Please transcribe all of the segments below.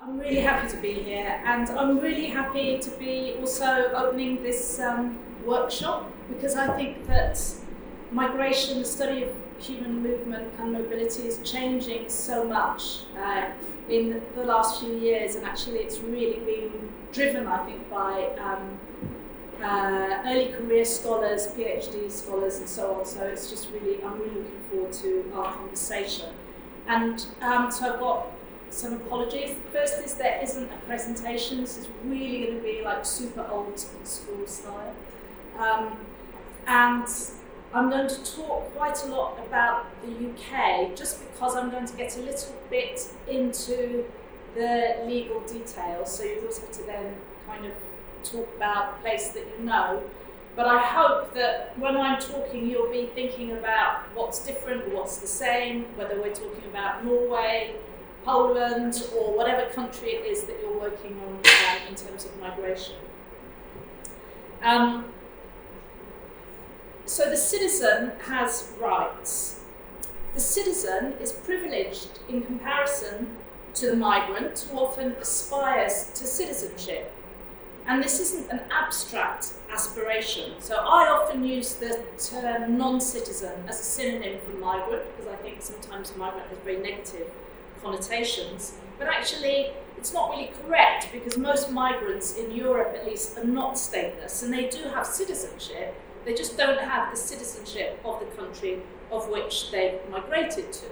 I'm really happy to be here, and I'm really happy to be also opening this workshop, because I think that migration, the study of human movement and mobility, is changing so much in the last few years, and actually it's really been driven, I think, by early career scholars, PhD scholars and so on, so it's just really, I'm really looking forward to our conversation. And so I've got some apologies. The first is there isn't a presentation. This is really going to be like super old school style. And I'm going to talk quite a lot about the UK, just because I'm going to get a little bit into the legal details, so you also have to then kind of talk about a place that you know. But I hope that when I'm talking, you'll be thinking about what's different or what's the same, whether we're talking about Norway, Poland, or whatever country it is that you're working on in terms of migration. So the citizen has rights. The citizen is privileged in comparison to the migrant, who often aspires to citizenship. And this isn't an abstract aspiration. So I often use the term non-citizen as a synonym for migrant, because I think sometimes migrant has very negative connotations. But actually, it's not really correct, because most migrants in Europe, at least, are not stateless, and they do have citizenship. They just don't have the citizenship of the country of which they've migrated to.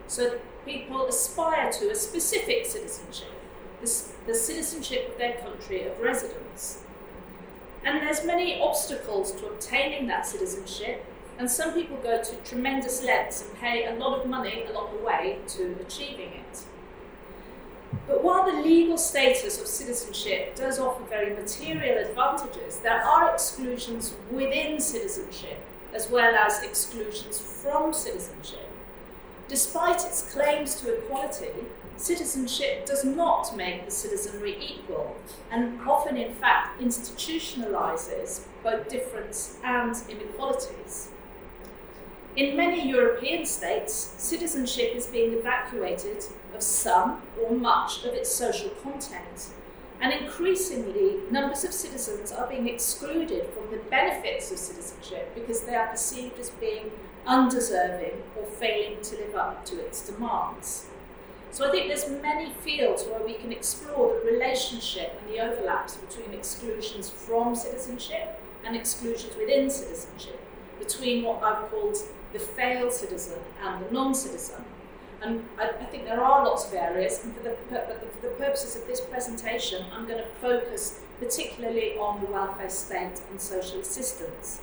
So people aspire to a specific citizenship, the citizenship of their country of residence. And there's many obstacles to obtaining that citizenship, and some people go to tremendous lengths and pay a lot of money along the way to achieving it. But while the legal status of citizenship does offer very material advantages, there are exclusions within citizenship, as well as exclusions from citizenship. Despite its claims to equality, citizenship does not make the citizenry equal, and often, in fact, institutionalizes both difference and inequalities. In many European states, citizenship is being evacuated of some or much of its social content, and increasingly, numbers of citizens are being excluded from the benefits of citizenship because they are perceived as being undeserving or failing to live up to its demands. So I think there's many fields where we can explore the relationship and the overlaps between exclusions from citizenship and exclusions within citizenship, between what I've called the failed citizen and the non-citizen. And I think there are lots of areas, and for the purposes of this presentation, I'm going to focus particularly on the welfare state and social assistance.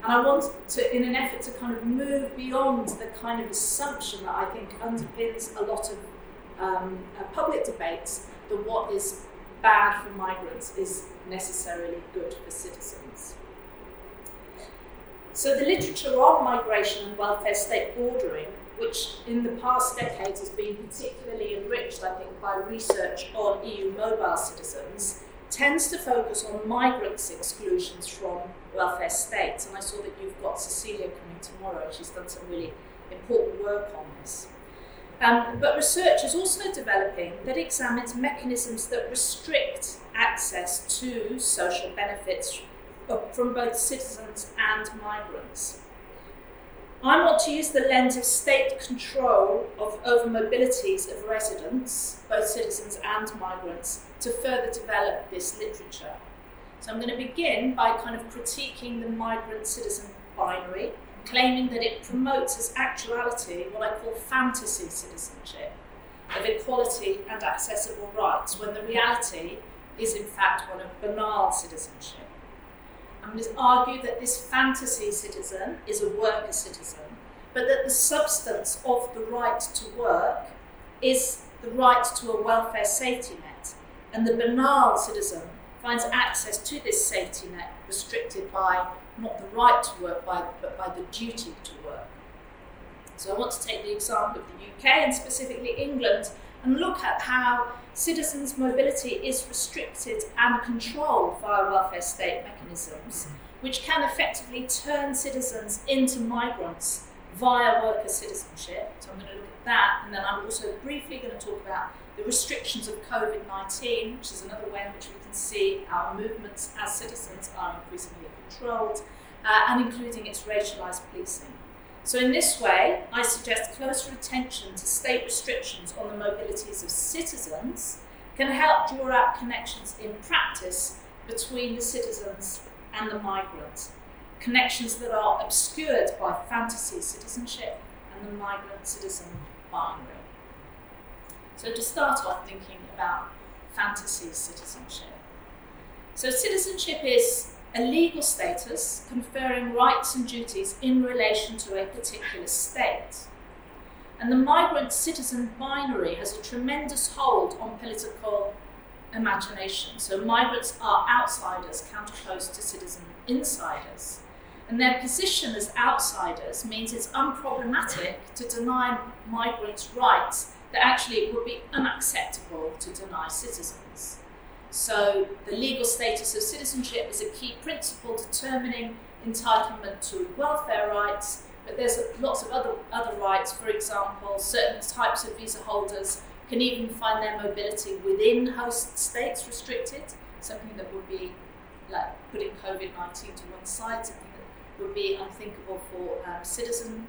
And I want to, in an effort to kind of move beyond the kind of assumption that I think underpins a lot of public debates, that what is bad for migrants is necessarily good for citizens. So the literature on migration and welfare state bordering, which in the past decades has been particularly enriched, I think, by research on EU mobile citizens, tends to focus on migrants' exclusions from welfare states. And I saw that you've got Cecilia coming tomorrow. She's done some really important work on this. But research is also developing that examines mechanisms that restrict access to social benefits from both citizens and migrants. I want to use the lens of state control over mobilities of residents, both citizens and migrants, to further develop this literature. So I'm going to begin by kind of critiquing the migrant-citizen binary, claiming that it promotes as actuality what I call fantasy citizenship, of equality and accessible rights, when the reality is in fact one of banal citizenship. I'm going to argue that this fantasy citizen is a worker citizen, but that the substance of the right to work is the right to a welfare safety net, and the banal citizen finds access to this safety net restricted by not the right to work, but by the duty to work. So I want to take the example of the UK, and specifically England, and look at how citizens' mobility is restricted and controlled via welfare state mechanisms, which can effectively turn citizens into migrants via worker citizenship. So I'm going to look at that, and then I'm also briefly going to talk about the restrictions of COVID-19, which is another way in which we can see our movements as citizens are increasingly controlled, and including its racialised policing. So in this way, I suggest closer attention to state restrictions on the mobilities of citizens can help draw out connections in practice between the citizens and the migrants, connections that are obscured by fantasy citizenship and the migrant-citizen binary. So to start off thinking about fantasy citizenship. So citizenship is a legal status conferring rights and duties in relation to a particular state. And the migrant-citizen binary has a tremendous hold on political imagination. So migrants are outsiders counterposed to citizen insiders. And their position as outsiders means it's unproblematic to deny migrants rights that actually it would be unacceptable to deny citizens. So the legal status of citizenship is a key principle determining entitlement to welfare rights, but there's lots of other rights. For example, certain types of visa holders can even find their mobility within host states restricted, something that would be like putting COVID-19 to one side, something that would be unthinkable for citizens.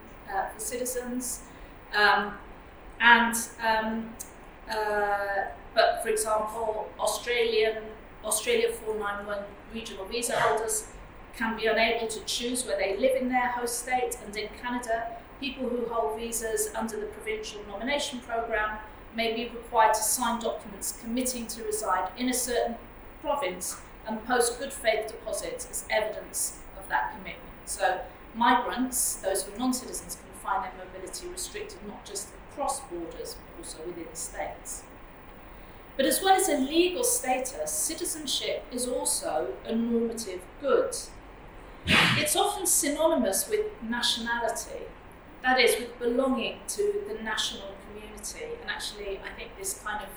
But for example, Australia 491 regional visa holders can be unable to choose where they live in their host state, and in Canada, people who hold visas under the provincial nomination program may be required to sign documents committing to reside in a certain province and post good faith deposits as evidence of that commitment. So migrants, those who are non-citizens, can find their mobility restricted not just across borders, but also within states. But as well as a legal status, citizenship is also a normative good. It's often synonymous with nationality, that is, with belonging to the national community. And actually, I think this kind of,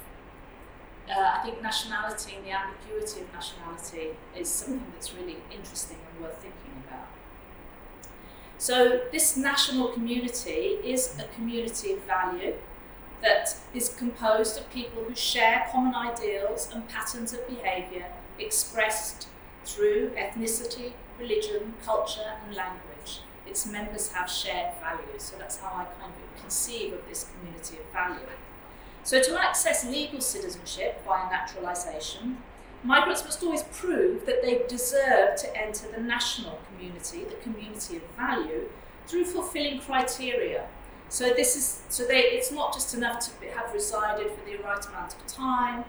I think nationality and the ambiguity of nationality is something that's really interesting and worth thinking about. So this national community is a community of value that is composed of people who share common ideals and patterns of behaviour expressed through ethnicity, religion, culture and language. Its members have shared values, so that's how I kind of conceive of this community of value. So to access legal citizenship via naturalisation, migrants must always prove that they deserve to enter the national community, the community of value, through fulfilling criteria. So it's not just enough to have resided for the right amount of time,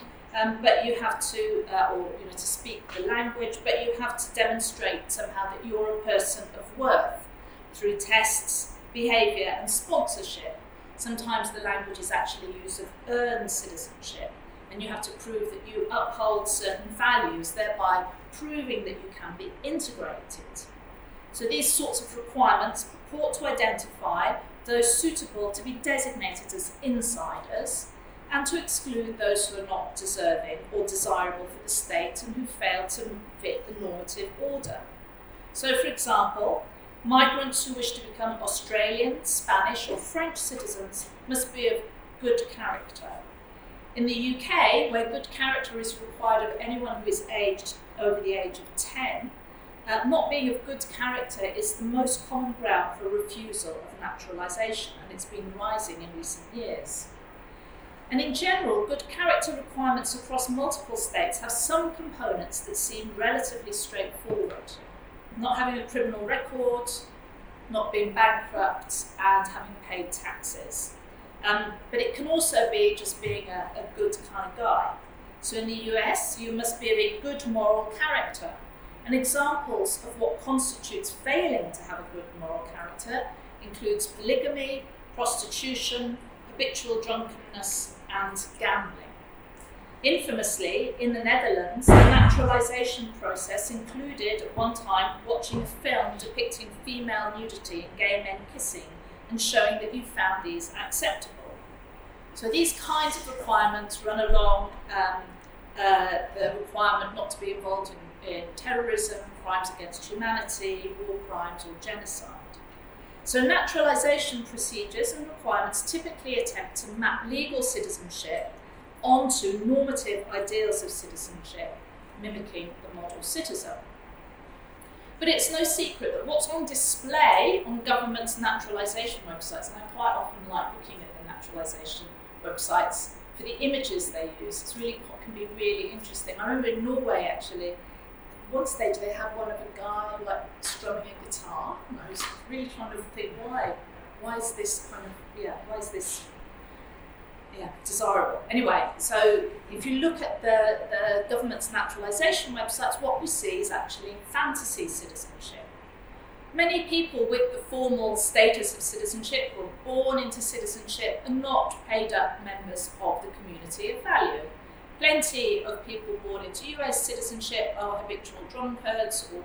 but you have to, to speak the language, but you have to demonstrate somehow that you're a person of worth through tests, behaviour and sponsorship. Sometimes the language is actually used of earned citizenship, and you have to prove that you uphold certain values, thereby proving that you can be integrated. So these sorts of requirements purport to identify those suitable to be designated as insiders and to exclude those who are not deserving or desirable for the state and who fail to fit the normative order. So, for example, migrants who wish to become Australian, Spanish or French citizens must be of good character. In the UK, where good character is required of anyone who is aged over the age of 10, not being of good character is the most common ground for refusal of naturalisation, and it's been rising in recent years. And in general, good character requirements across multiple states have some components that seem relatively straightforward. Not having a criminal record, not being bankrupt, and having paid taxes. But it can also be just being a good kind of guy. So in the US, you must be of a good moral character. And examples of what constitutes failing to have a good moral character includes polygamy, prostitution, habitual drunkenness, and gambling. Infamously, in the Netherlands, the naturalisation process included at one time watching a film depicting female nudity and gay men kissing and showing that you found these acceptable. So these kinds of requirements run along the requirement not to be involved in terrorism, crimes against humanity, war crimes or genocide. So naturalisation procedures and requirements typically attempt to map legal citizenship onto normative ideals of citizenship, mimicking the model citizen. But it's no secret that what's on display on governments' naturalisation websites, and I quite often like looking at the naturalisation websites for the images they use, can be really interesting. I remember in Norway actually, one stage they had one of a guy like strumming a guitar, and I was really trying to think why is this desirable. Anyway, so if you look at the government's naturalisation websites, what we see is actually fantasy citizenship. Many people with the formal status of citizenship were born into citizenship and not paid up members of the community of value. Plenty of people born into US citizenship are habitual drunkards or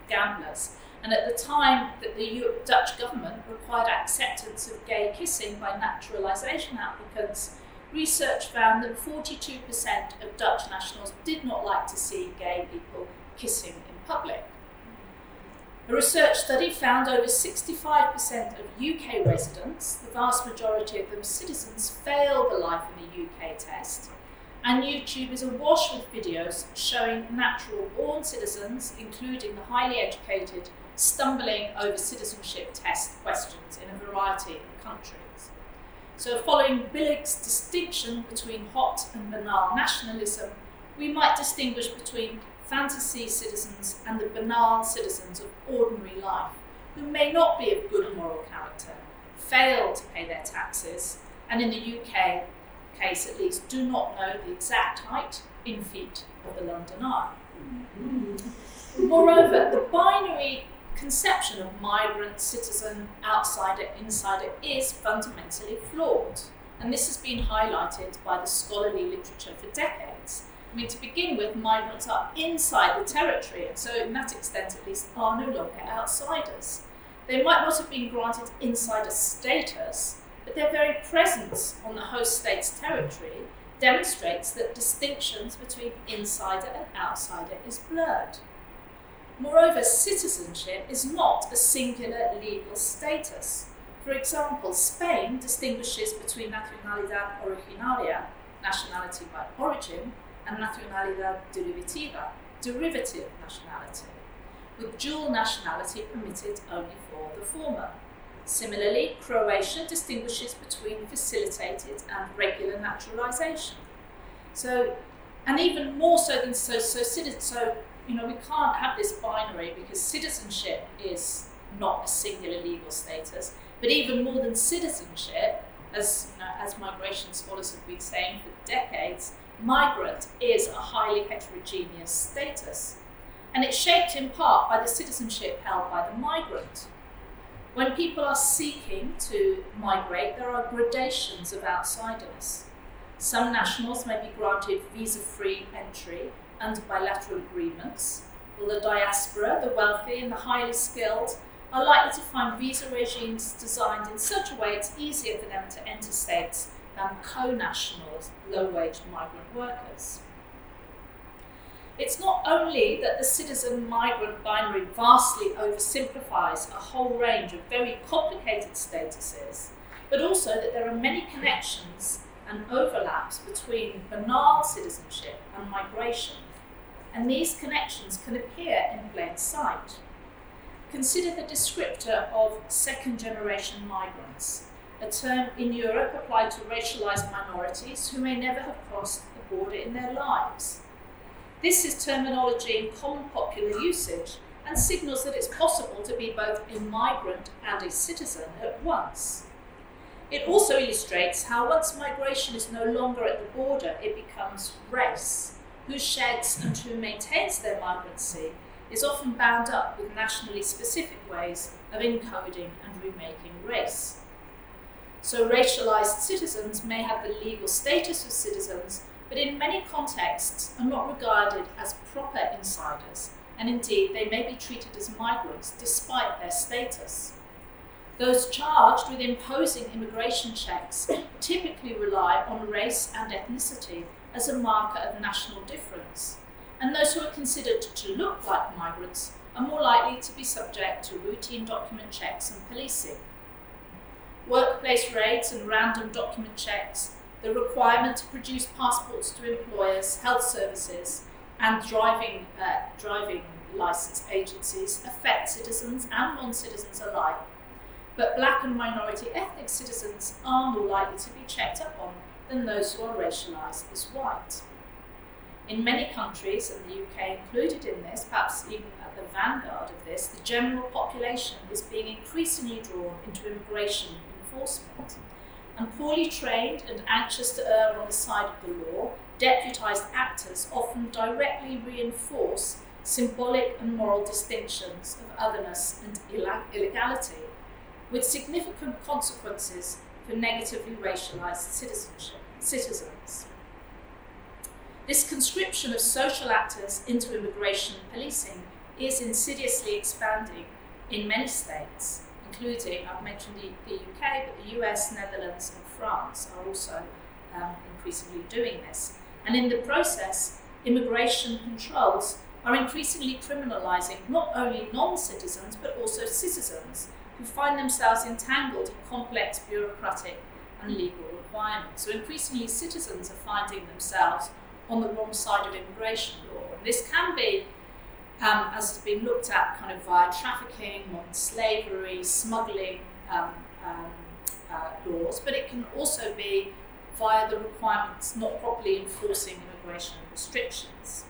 gamblers. And at the time that the Dutch government required acceptance of gay kissing by naturalisation applicants, research found that 42% of Dutch nationals did not like to see gay people kissing in public. A research study found over 65% of UK residents, the vast majority of them citizens, failed the life in the UK test. And YouTube is awash with videos showing natural-born citizens, including the highly educated, stumbling over citizenship test questions in a variety of countries. So following Billig's distinction between hot and banal nationalism, we might distinguish between fantasy citizens and the banal citizens of ordinary life, who may not be of good moral character, fail to pay their taxes, and in the UK case at least, do not know the exact height in feet of the London Eye. Moreover, the binary conception of migrant, citizen, outsider, insider is fundamentally flawed. And this has been highlighted by the scholarly literature for decades. I mean, to begin with, migrants are inside the territory, and so in that extent at least are no longer outsiders. They might not have been granted insider status, but their very presence on the host state's territory demonstrates that distinctions between insider and outsider is blurred. Moreover, citizenship is not a singular legal status. For example, Spain distinguishes between nacionalidad originaria, nationality by origin, and nacionalidad derivativa, derivative nationality, with dual nationality permitted only for the former. Similarly, Croatia distinguishes between facilitated and regular naturalisation. So, and even more so than we can't have this binary because citizenship is not a singular legal status, but even more than citizenship, as migration scholars have been saying for decades, migrant is a highly heterogeneous status. And it's shaped in part by the citizenship held by the migrant. When people are seeking to migrate, there are gradations of outsiders. Some nationals may be granted visa-free entry under bilateral agreements, while the diaspora, the wealthy and the highly skilled, are likely to find visa regimes designed in such a way it's easier for them to enter states than co-nationals, low-wage migrant workers. It's not only that the citizen-migrant binary vastly oversimplifies a whole range of very complicated statuses, but also that there are many connections and overlaps between banal citizenship and migration, and these connections can appear in plain sight. Consider the descriptor of second-generation migrants, a term in Europe applied to racialized minorities who may never have crossed the border in their lives. This is terminology in common popular usage and signals that it's possible to be both a migrant and a citizen at once. It also illustrates how once migration is no longer at the border, it becomes race. Who sheds and who maintains their migrancy is often bound up with nationally specific ways of encoding and remaking race. So racialized citizens may have the legal status of citizens, but in many contexts are not regarded as proper insiders, and indeed they may be treated as migrants despite their status. Those charged with imposing immigration checks typically rely on race and ethnicity as a marker of national difference, and those who are considered to look like migrants are more likely to be subject to routine document checks and policing. Workplace raids and random document checks the requirement to produce passports to employers, health services, and driving licence agencies affect citizens and non-citizens alike, but black and minority ethnic citizens are more likely to be checked up on than those who are racialised as white. In many countries, and the UK included in this, perhaps even at the vanguard of this, the general population is being increasingly drawn into immigration enforcement. And poorly trained and anxious to err on the side of the law, deputised actors often directly reinforce symbolic and moral distinctions of otherness and illegality, with significant consequences for negatively racialised citizens. This conscription of social actors into immigration policing is insidiously expanding in many states, including, I've mentioned the UK, but the US, Netherlands and France are also increasingly doing this. And in the process, immigration controls are increasingly criminalising not only non-citizens but also citizens who find themselves entangled in complex bureaucratic and legal requirements. So increasingly citizens are finding themselves on the wrong side of immigration law. And this can be, as has been looked at, kind of via trafficking, modern slavery, smuggling laws, but it can also be via the requirements not properly enforcing immigration restrictions.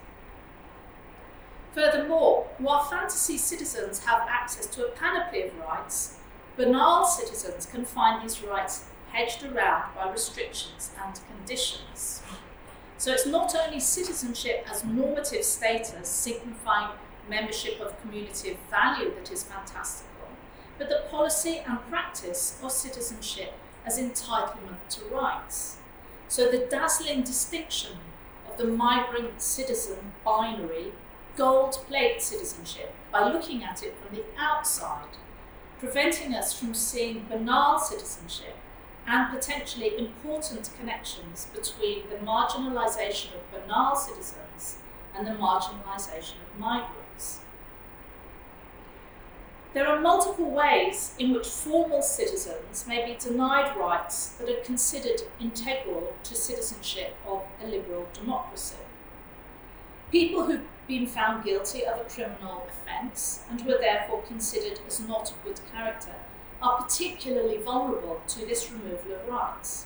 Furthermore, while fantasy citizens have access to a panoply of rights, banal citizens can find these rights hedged around by restrictions and conditions. So it's not only citizenship as normative status signifying membership of community of value that is fantastical, but the policy and practice of citizenship as entitlement to rights. So the dazzling distinction of the migrant-citizen binary gold-plate citizenship by looking at it from the outside, preventing us from seeing banal citizenship and potentially important connections between the marginalisation of banal citizens and the marginalisation of migrants. There are multiple ways in which formal citizens may be denied rights that are considered integral to citizenship of a liberal democracy. People who've been found guilty of a criminal offence and who are therefore considered as not of good character are particularly vulnerable to this removal of rights.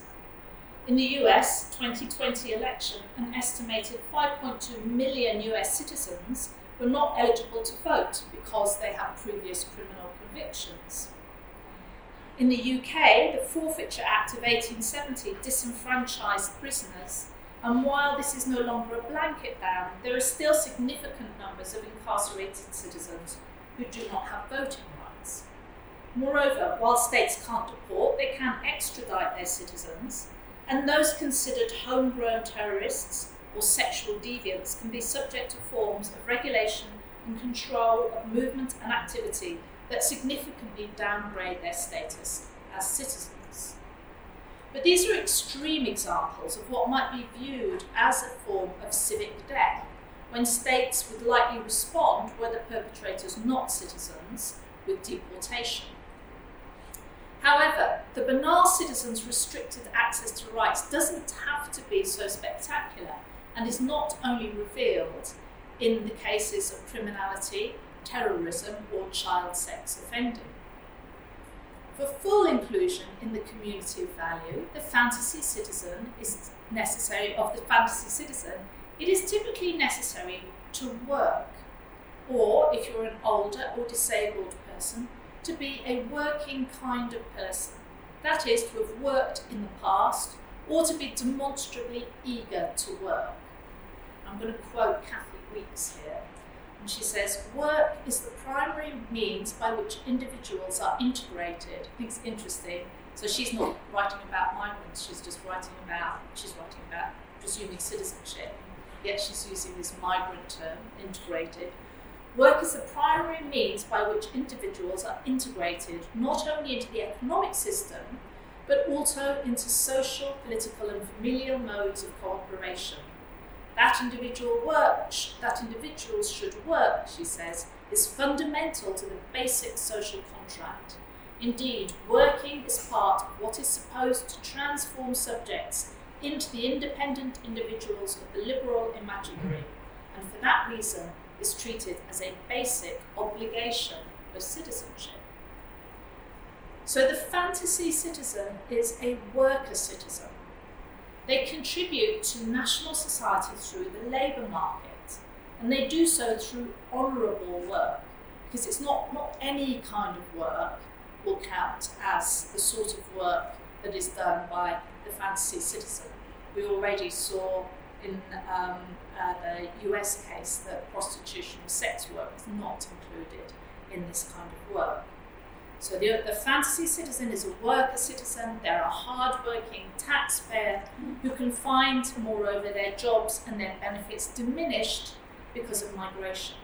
In the US 2020 election, an estimated 5.2 million US citizens were not eligible to vote because they had previous criminal convictions. In the UK, the Forfeiture Act of 1870 disenfranchised prisoners, and while this is no longer a blanket ban, there are still significant numbers of incarcerated citizens who do not have voting rights. Moreover, while states can't deport, they can extradite their citizens, and those considered homegrown terrorists or sexual deviants can be subject to forms of regulation and control of movement and activity that significantly downgrade their status as citizens. But these are extreme examples of what might be viewed as a form of civic death, when states would likely respond were the perpetrators not citizens with deportation. However, the banal citizens' restricted access to rights doesn't have to be so spectacular and is not only revealed in the cases of criminality, terrorism, or child sex offending. For full inclusion in the community of value, the fantasy citizen is necessary of the fantasy citizen. It is typically necessary to work, or if you're an older or disabled person, to be a working kind of person. That is, to have worked in the past or to be demonstrably eager to work. I'm going to quote Kathy Weeks here, and she says, "Work is the primary means by which individuals are integrated." I think it's interesting. So she's not writing about migrants, she's writing about presuming citizenship, yet she's using this migrant term, integrated. Work is the primary means by which individuals are integrated not only into the economic system, but also into social, political and familial modes of cooperation. That individuals should work, she says, is fundamental to the basic social contract. Indeed, working is part of what is supposed to transform subjects into the independent individuals of the liberal imaginary, and for that reason is treated as a basic obligation of citizenship. So the fantasy citizen is a worker citizen. They contribute to national society through the labour market, and they do so through honourable work, because it's not any kind of work will count as the sort of work that is done by the fantasy citizen. We already saw in the US case that prostitution or sex work is not included in this kind of work. So the fantasy citizen is a worker citizen. They're a hard-working taxpayer who can find, moreover, their jobs and their benefits diminished because of migration.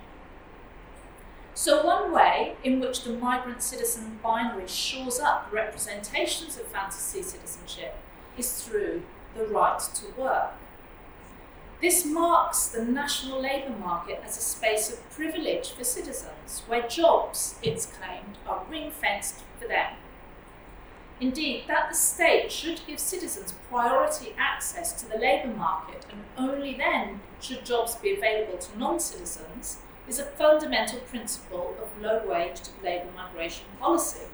So one way in which the migrant-citizen binary shores up representations of fantasy citizenship is through the right to work. This marks the national labour market as a space of privilege for citizens, where jobs, it's claimed, are ring-fenced for them. Indeed, that the state should give citizens priority access to the labour market, and only then should jobs be available to non-citizens, is a fundamental principle of low-wage labour migration policy.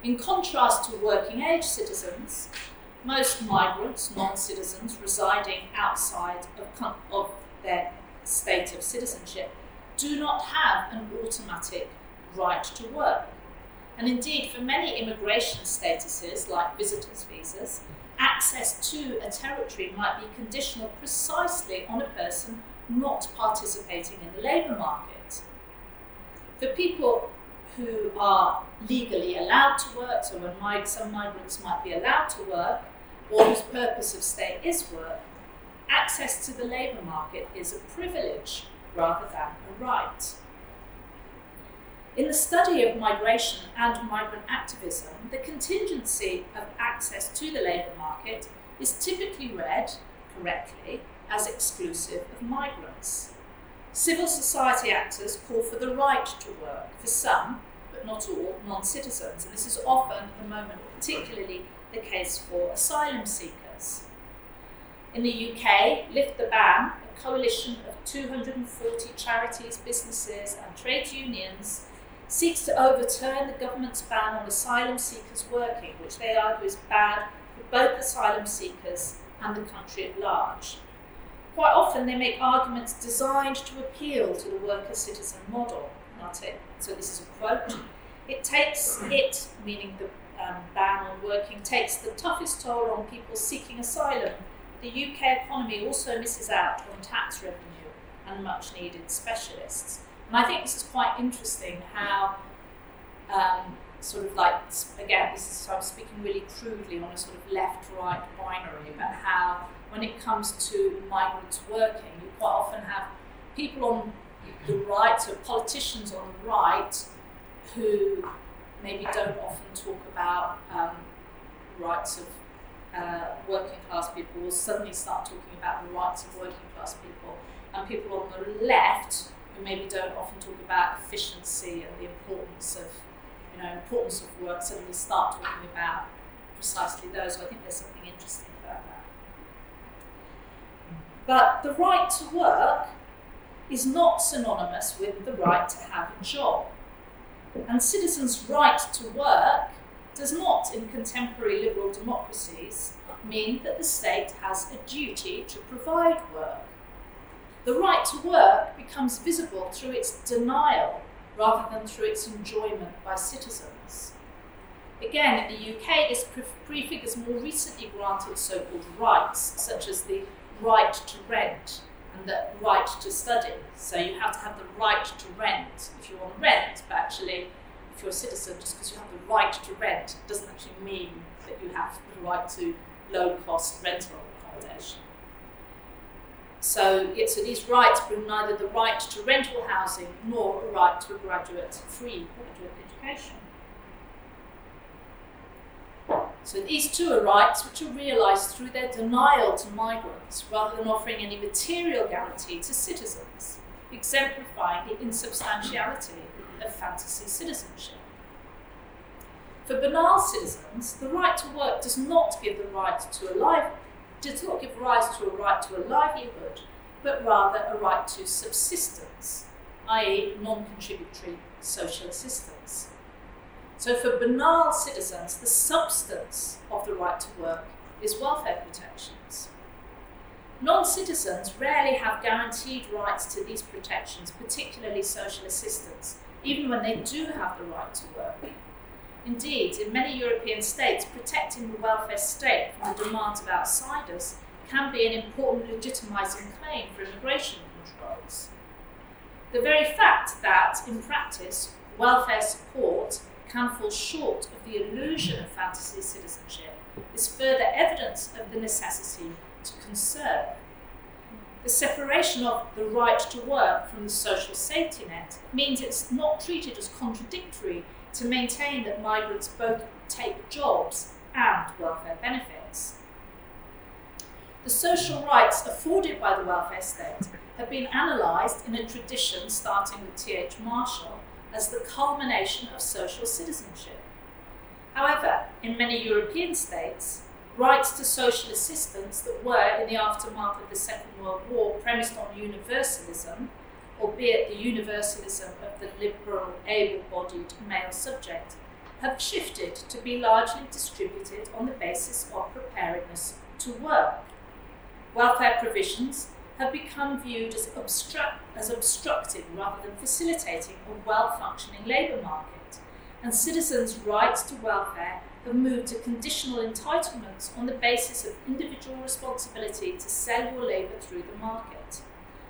In contrast to working-age citizens, most migrants, non-citizens residing outside of their state of citizenship, do not have an automatic right to work. And indeed, for many immigration statuses, like visitors' visas, access to a territory might be conditional precisely on a person not participating in the labour market. For people who are legally allowed to work, so when some migrants might be allowed to work, or whose purpose of stay is work, access to the labour market is a privilege rather than a right. In the study of migration and migrant activism, the contingency of access to the labour market is typically read, correctly, as exclusive of migrants. Civil society actors call for the right to work for some, but not all, non-citizens, and this is often, at the moment, particularly the case for asylum seekers. In the UK, Lift the Ban, a coalition of 240 charities, businesses and trade unions, seeks to overturn the government's ban on asylum seekers working, which they argue is bad for both asylum seekers and the country at large. Quite often they make arguments designed to appeal to the worker-citizen model, not it? So this is a quote. Meaning the ban on working, takes the toughest toll on people seeking asylum. The UK economy also misses out on tax revenue and much needed specialists. And I think this is quite interesting how, I'm speaking really crudely on a sort of left-right binary, but how when it comes to migrants working, you quite often have people on the right, so politicians on the right, who maybe don't often talk about rights of working class people, will suddenly start talking about the rights of working class people, and people on the left who maybe don't often talk about efficiency and the importance of work, suddenly start talking about precisely those. So I think there's something interesting about that. But the right to work is not synonymous with the right to have a job. And citizens' right to work does not, in contemporary liberal democracies, mean that the state has a duty to provide work. The right to work becomes visible through its denial rather than through its enjoyment by citizens. Again, in the UK, this prefigures more recently granted so-called rights, such as the right to rent and the right to study. So you have to have the right to rent if you want to rent, but actually, if you're a citizen, just because you have the right to rent doesn't actually mean that you have the right to low-cost rental accommodation. So these rights bring neither the right to rental housing nor a right to a free graduate education. So these two are rights which are realised through their denial to migrants rather than offering any material guarantee to citizens, exemplifying the insubstantiality of fantasy citizenship. For banal citizens, the right to work does not give the right to a did not give rise to a right to a livelihood, but rather a right to subsistence, i.e. non-contributory social assistance. So for banal citizens, the substance of the right to work is welfare protections. Non-citizens rarely have guaranteed rights to these protections, particularly social assistance, even when they do have the right to work. Indeed, in many European states, protecting the welfare state from the demands of outsiders can be an important legitimising claim for immigration controls. The very fact that, in practice, welfare support can fall short of the illusion of fantasy citizenship is further evidence of the necessity to conserve. The separation of the right to work from the social safety net means it's not treated as contradictory to maintain that migrants both take jobs and welfare benefits. The social rights afforded by the welfare state have been analysed in a tradition starting with T.H. Marshall as the culmination of social citizenship. However, in many European states, rights to social assistance that were, in the aftermath of the Second World War, premised on universalism, albeit the universalism of the liberal, able-bodied male subject, have shifted to be largely distributed on the basis of preparedness to work. Welfare provisions have become viewed as obstructing rather than facilitating a well-functioning labour market, and citizens' rights to welfare have moved to conditional entitlements on the basis of individual responsibility to sell your labour through the market,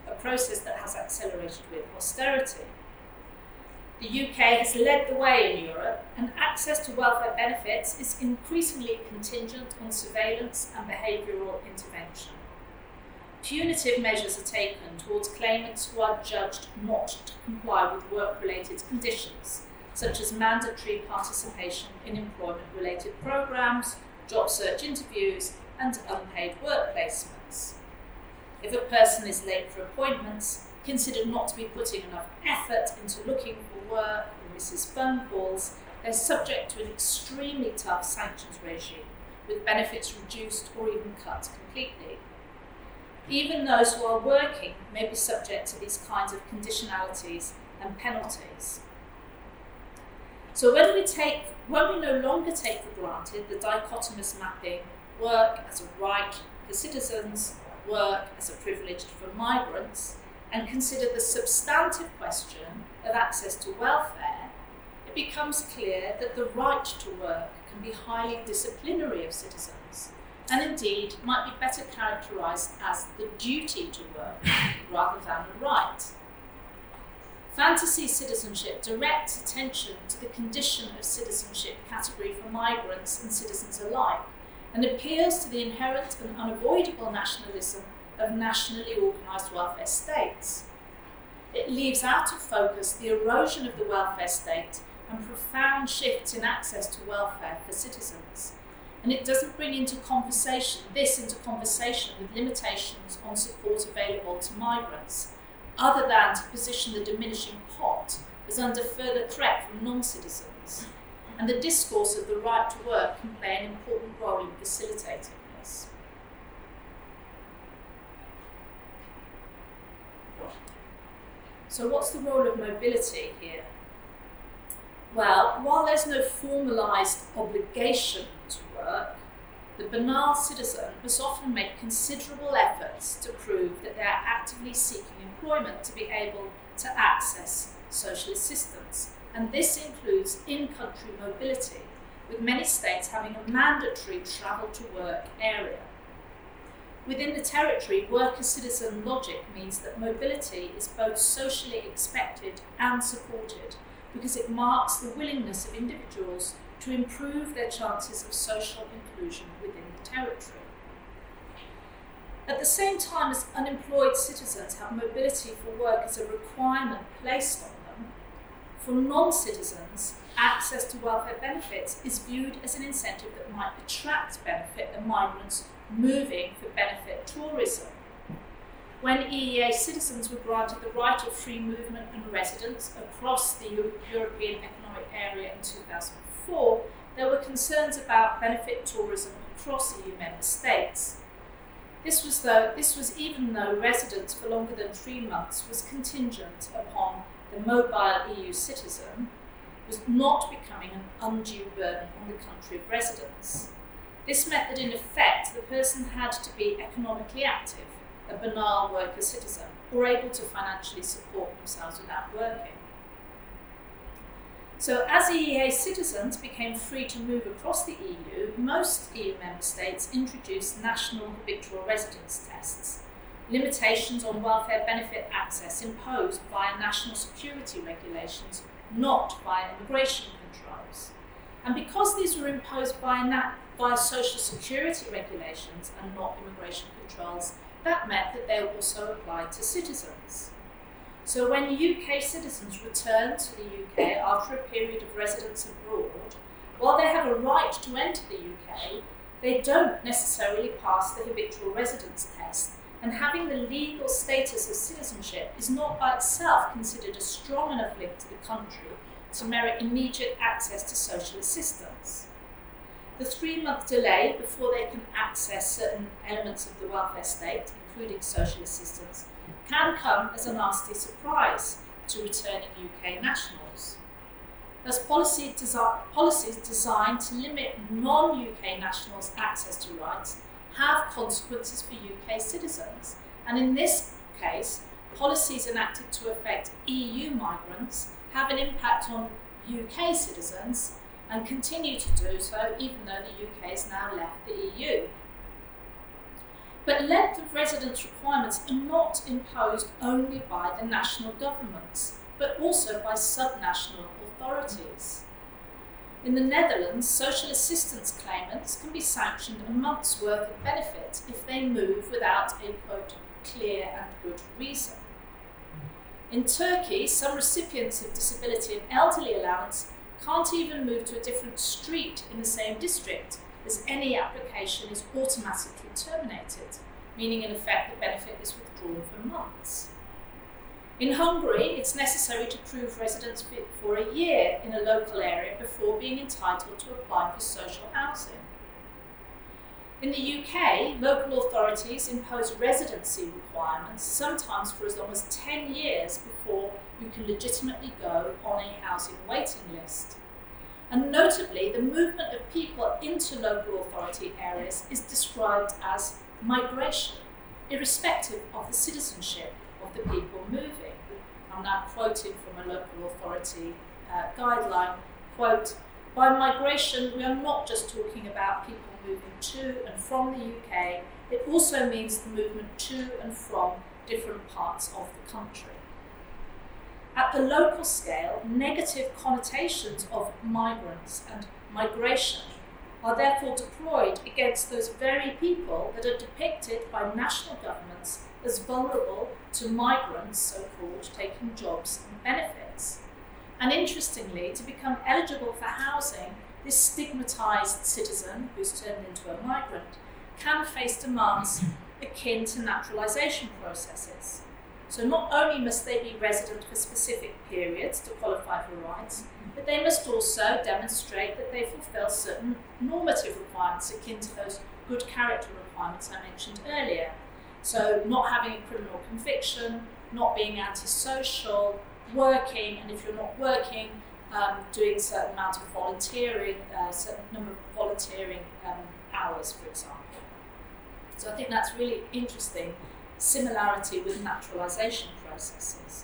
a process that has accelerated with austerity. The UK has led the way in Europe, and access to welfare benefits is increasingly contingent on surveillance and behavioural intervention. Punitive measures are taken towards claimants who are judged not to comply with work-related conditions, such as mandatory participation in employment-related programmes, job search interviews, and unpaid work placements. If a person is late for appointments, considered not to be putting enough effort into looking for work, or misses phone calls, they're subject to an extremely tough sanctions regime, with benefits reduced or even cut completely. Even those who are working may be subject to these kinds of conditionalities and penalties. So when we no longer take for granted the dichotomous mapping, work as a right for citizens, work as a privilege for migrants, and consider the substantive question of access to welfare, it becomes clear that the right to work can be highly disciplinary of citizens, and indeed might be better characterised as the duty to work rather than a right. Fantasy citizenship directs attention to the condition of citizenship category for migrants and citizens alike, and appeals to the inherent and unavoidable nationalism of nationally organised welfare states. It leaves out of focus the erosion of the welfare state and profound shifts in access to welfare for citizens. And it doesn't bring into conversation with limitations on support available to migrants, other than to position the diminishing pot as under further threat from non-citizens. And the discourse of the right to work can play an important role in facilitating this. So what's the role of mobility here? Well, while there's no formalised obligation to work, the banal citizen must often make considerable efforts to prove that they are actively seeking employment to be able to access social assistance, and this includes in-country mobility, with many states having a mandatory travel to work area. Within the territory, worker-citizen logic means that mobility is both socially expected and supported, because it marks the willingness of individuals to improve their chances of social inclusion within the territory. At the same time as unemployed citizens have mobility for work as a requirement placed on them, for non-citizens, access to welfare benefits is viewed as an incentive that might attract benefit the migrants moving for benefit tourism. When EEA citizens were granted the right of free movement and residence across the European Economic Area in 2004, there were concerns about benefit tourism across EU member states. This was even though residence for longer than 3 months was contingent upon the mobile EU citizen was not becoming an undue burden on the country of residence. This meant that in effect the person had to be economically active, a banal worker citizen, or able to financially support themselves without working. So as EEA citizens became free to move across the EU, most EU member states introduced national habitual residence tests, limitations on welfare benefit access imposed via national security regulations, not via immigration controls. And because these were imposed via social security regulations and not immigration controls, that meant that they also applied to citizens. So when UK citizens return to the UK after a period of residence abroad, while they have a right to enter the UK, they don't necessarily pass the habitual residence test, and having the legal status of citizenship is not by itself considered a strong enough link to the country to merit immediate access to social assistance. The 3-month delay before they can access certain elements of the welfare state, including social assistance, can come as a nasty surprise to returning UK nationals. Thus, policies designed to limit non-UK nationals' access to rights have consequences for UK citizens, and in this case, policies enacted to affect EU migrants have an impact on UK citizens and continue to do so even though the UK has now left the EU. But length of residence requirements are not imposed only by the national governments, but also by subnational authorities. In the Netherlands, social assistance claimants can be sanctioned a month's worth of benefit if they move without a, quote, clear and good reason. In Turkey, some recipients of disability and elderly allowance can't even move to a different street in the same district, as any application is automatically terminated, meaning in effect the benefit is withdrawn for months. In Hungary, it's necessary to prove residence for a year in a local area before being entitled to apply for social housing. In the UK, local authorities impose residency requirements, sometimes for as long as 10 years before you can legitimately go on a housing waiting list. And notably, the movement of people into local authority areas is described as migration, irrespective of the citizenship of the people moving. I'm now quoting from a local authority guideline, quote, by migration, we are not just talking about people moving to and from the UK, it also means the movement to and from different parts of the country. At the local scale, negative connotations of migrants and migration are therefore deployed against those very people that are depicted by national governments as vulnerable to migrants, so-called, taking jobs and benefits. And interestingly, to become eligible for housing, this stigmatised citizen, who's turned into a migrant, can face demands akin to naturalisation processes. So not only must they be resident for specific periods to qualify for rights, but they must also demonstrate that they fulfil certain normative requirements akin to those good character requirements I mentioned earlier. So not having a criminal conviction, not being antisocial, working, and if you're not working, doing a certain amount of volunteering, a certain number of volunteering hours, for example. So I think that's really interesting similarity with naturalisation processes.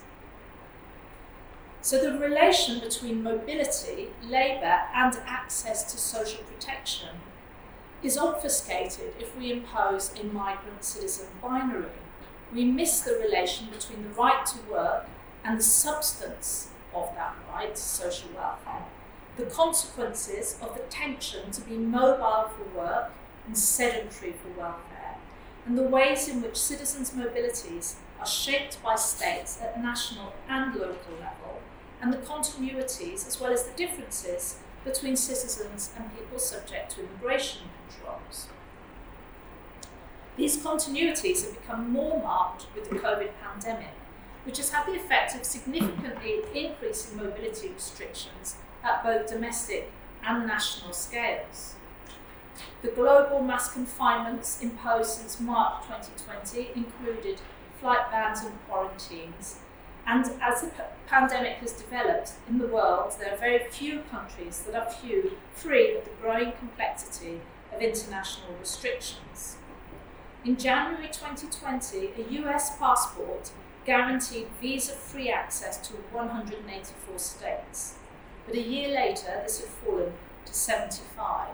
So the relation between mobility, labour and access to social protection is obfuscated if we impose a migrant-citizen binary. We miss the relation between the right to work and the substance of that right, social welfare, the consequences of the tension to be mobile for work and sedentary for welfare, and the ways in which citizens' mobilities are shaped by states at national and local level, and the continuities as well as the differences between citizens and people subject to immigration controls. These continuities have become more marked with the COVID pandemic, which has had the effect of significantly increasing mobility restrictions at both domestic and national scales. The global mass confinements imposed since March 2020 included flight bans and quarantines. And as the pandemic has developed in the world, there are very few countries that are free of the growing complexity of international restrictions. In January 2020, a US passport guaranteed visa-free access to 184 states. But a year later, this had fallen to 75.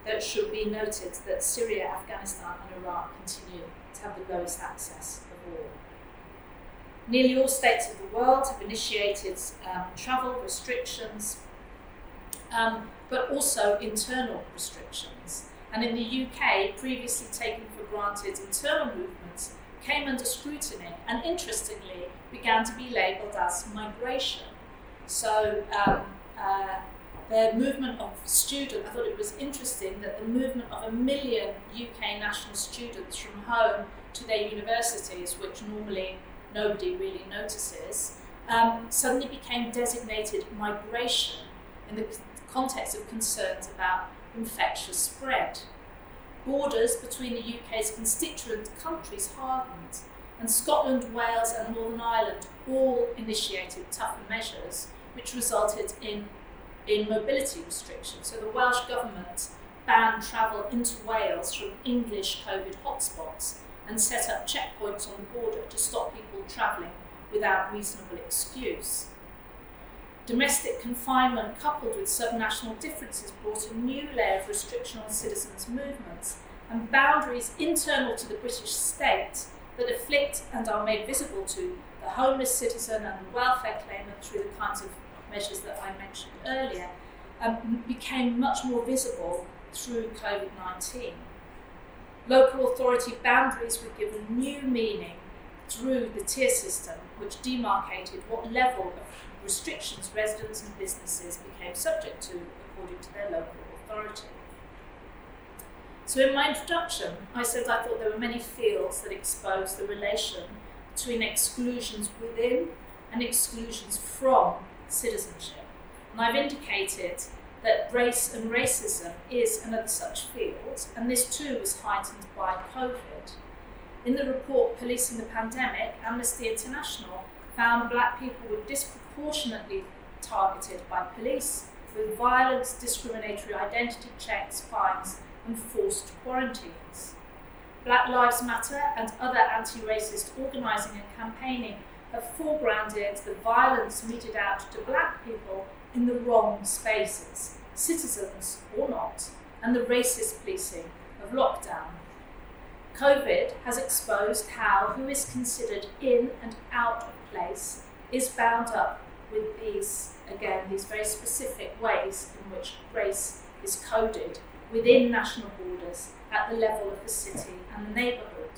Though it should be noted that Syria, Afghanistan and Iraq continue to have the lowest access of all. Nearly all states of the world have initiated travel restrictions, but also internal restrictions. And in the UK, previously taken for granted internal movements came under scrutiny and, interestingly, began to be labelled as migration. So the movement of students, I thought it was interesting that the movement of 1 million UK national students from home to their universities, which normally nobody really notices, suddenly became designated migration in the context of concerns about infectious spread. Borders between the UK's constituent countries hardened, and Scotland, Wales and Northern Ireland all initiated tougher measures, which resulted in mobility restrictions. So the Welsh government banned travel into Wales from English COVID hotspots and set up checkpoints on the border to stop people travelling without reasonable excuse. Domestic confinement coupled with subnational differences brought a new layer of restriction on citizens' movements and boundaries internal to the British state that afflict and are made visible to the homeless citizen and the welfare claimant through the kinds of measures that I mentioned earlier, became much more visible through COVID-19. Local authority boundaries were given new meaning through the tier system, which demarcated what level of restrictions residents and businesses became subject to according to their local authority. So in my introduction, I said I thought there were many fields that expose the relation between exclusions within and exclusions from citizenship. And I've indicated that race and racism is another such field, and this too was heightened by COVID. In the report Policing the Pandemic, Amnesty International found black people were disproportionately targeted by police with violence, discriminatory identity checks, fines and forced quarantines. Black Lives Matter and other anti-racist organising and campaigning have foregrounded the violence meted out to black people in the wrong spaces, citizens or not, and the racist policing of lockdown. COVID has exposed how who is considered in and out of place is bound up with these very specific ways in which race is coded within national borders at the level of the city and the neighbourhood.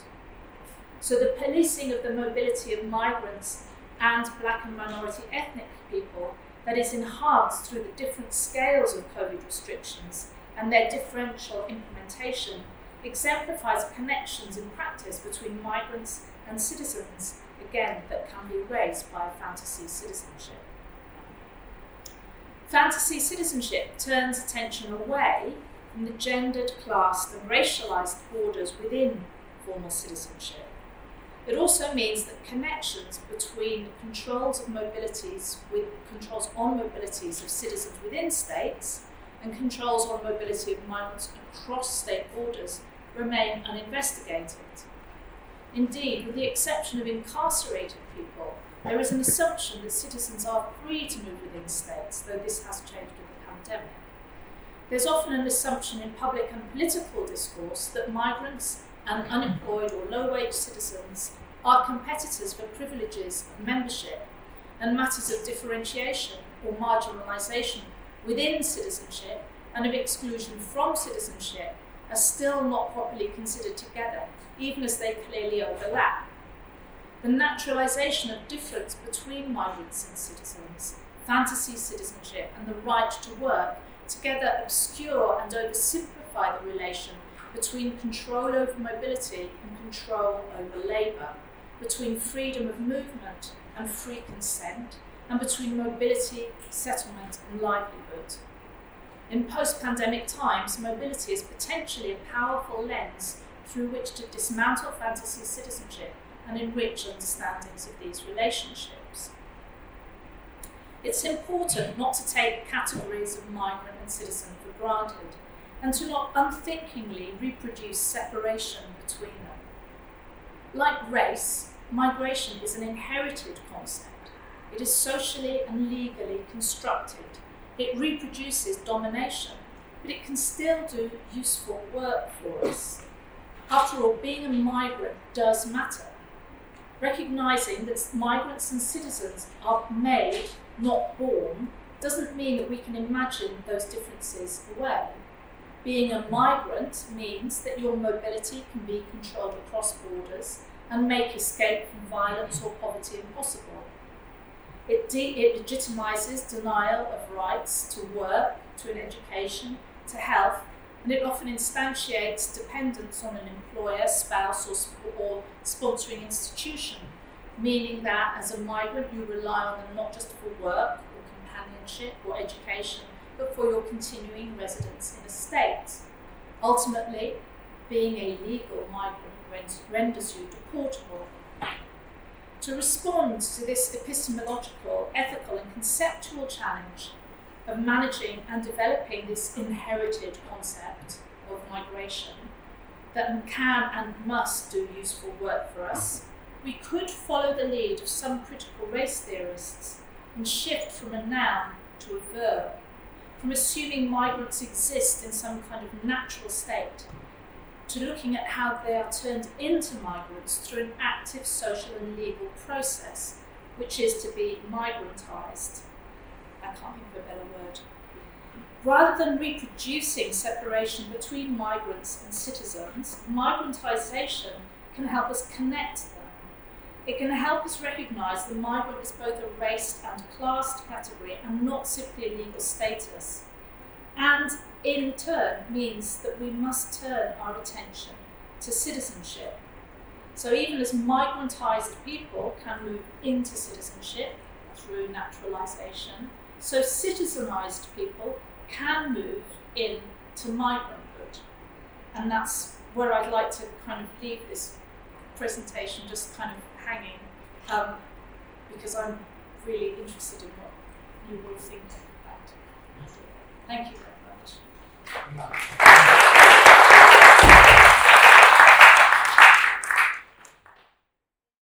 So the policing of the mobility of migrants and black and minority ethnic people that is enhanced through the different scales of COVID restrictions and their differential implementation exemplifies connections in practice between migrants and citizens, again, that can be raised by fantasy citizenship. Fantasy citizenship turns attention away from the gendered, classed and racialised borders within formal citizenship. It also means that connections between controls on mobilities of citizens within states and controls on mobility of migrants across state borders remain uninvestigated. Indeed, with the exception of incarcerated people, there is an assumption that citizens are free to move within states, though this has changed with the pandemic. There's often an assumption in public and political discourse that migrants and unemployed or low-wage citizens are competitors for privileges of membership, and matters of differentiation or marginalisation within citizenship and of exclusion from citizenship are still not properly considered together, even as they clearly overlap. The naturalisation of difference between migrants and citizens, fantasy citizenship and the right to work together obscure and oversimplify the relation between control over mobility and control over labour, between freedom of movement and free consent, and between mobility, settlement and livelihood. In post-pandemic times, mobility is potentially a powerful lens through which to dismantle fantasy citizenship and enrich understandings of these relationships. It's important not to take categories of migrant and citizen for granted, and to not unthinkingly reproduce separation between them. Like race, migration is an inherited concept. It is socially and legally constructed. It reproduces domination, but it can still do useful work for us. After all, being a migrant does matter. Recognising that migrants and citizens are made, not born, doesn't mean that we can imagine those differences away. Being a migrant means that your mobility can be controlled across borders and make escape from violence or poverty impossible. It legitimises denial of rights to work, to an education, to health, and it often instantiates dependence on an employer, spouse, or sponsoring institution, meaning that as a migrant you rely on them not just for work or companionship or education, but for your continuing residence in a state. Ultimately, being a legal migrant renders you deportable. To respond to this epistemological, ethical, and conceptual challenge of managing and developing this inherited concept of migration that can and must do useful work for us, we could follow the lead of some critical race theorists and shift from a noun to a verb, from assuming migrants exist in some kind of natural state, to looking at how they are turned into migrants through an active social and legal process, which is to be migrantized. I can't think of a better word. Rather than reproducing separation between migrants and citizens, migrantization can help us connect them. It can help us recognise the migrant as both a raced and classed category and not simply a legal status. And in turn means that we must turn our attention to citizenship. So even as migrantized people can move into citizenship through naturalisation, so citizenized people can move into migranthood. And that's where I'd like to kind of leave this presentation just kind of hanging, because I'm really interested in what you will think of that. Thank you very much.